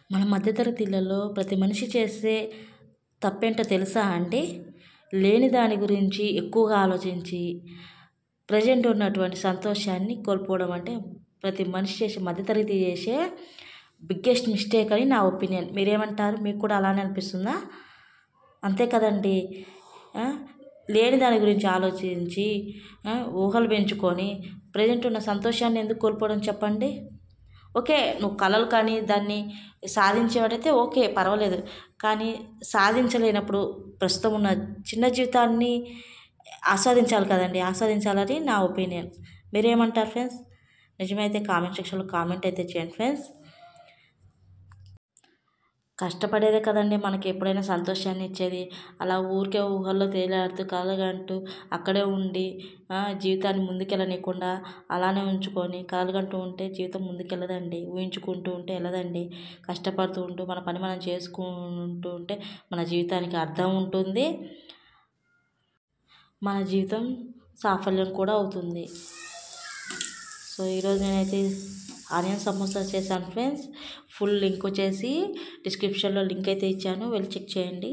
మన మధ్యతరగతి ఇళ్లలో ప్రతి మనిషి చేసే తప్పేంటో తెలుసా అండి? లేని దాని గురించి ఎక్కువగా ఆలోచించి ప్రజెంట్ ఉన్నటువంటి సంతోషాన్ని కోల్పోవడం అంటే ప్రతి మనిషి చేసే మధ్యతరగతి చేసే బిగ్గెస్ట్ మిస్టేక్ అని నా ఒపీనియన్. మీరేమంటారు? మీకు కూడా అలానే అనిపిస్తుందా? అంతే కదండి. లేని దాని గురించి ఆలోచించి ఊహలు పెంచుకొని ప్రజెంట్ ఉన్న సంతోషాన్ని ఎందుకు కోల్పోవడం చెప్పండి? ఓకే, నువ్వు కలలు కానీ దాన్ని సాధించేవాడైతే ఓకే, పర్వాలేదు. కానీ సాధించలేనప్పుడు ప్రస్తుతం ఉన్న చిన్న జీవితాన్ని ఆస్వాదించాలి కదండి. ఆస్వాదించాలని నా ఒపీనియన్. మీరేమంటారు ఫ్రెండ్స్? నిజమైతే కామెంట్ సెక్షన్లో కామెంట్ అయితే చేయండి ఫ్రెండ్స్. కష్టపడేదే కదండి మనకి ఎప్పుడైనా సంతోషాన్ని ఇచ్చేది. అలా ఊరికే ఊహల్లో తేలాడుతూ కలగంటూ అక్కడే ఉండి జీవితాన్ని ముందుకెళ్ళనీయకుండా అలానే ఉంచుకొని కలగంటూ ఉంటే జీవితం ముందుకెళ్ళదండి. ఊహించుకుంటూ ఉంటే వెళ్ళదండి. కష్టపడుతూ ఉంటూ మన పని మనం చేసుకుంటూ ఉంటే మన జీవితానికి అర్థం ఉంటుంది. మన జీవితం సాఫల్యం కూడా అవుతుంది. సో ఈరోజు నేనైతే ఆనియన్ సమోసా చేశాను ఫ్రెండ్స్. ఫుల్ లింక్ వచ్చేసి డిస్క్రిప్షన్లో లింక్ అయితే ఇచ్చాను, వెళ్ళి చెక్ చేయండి.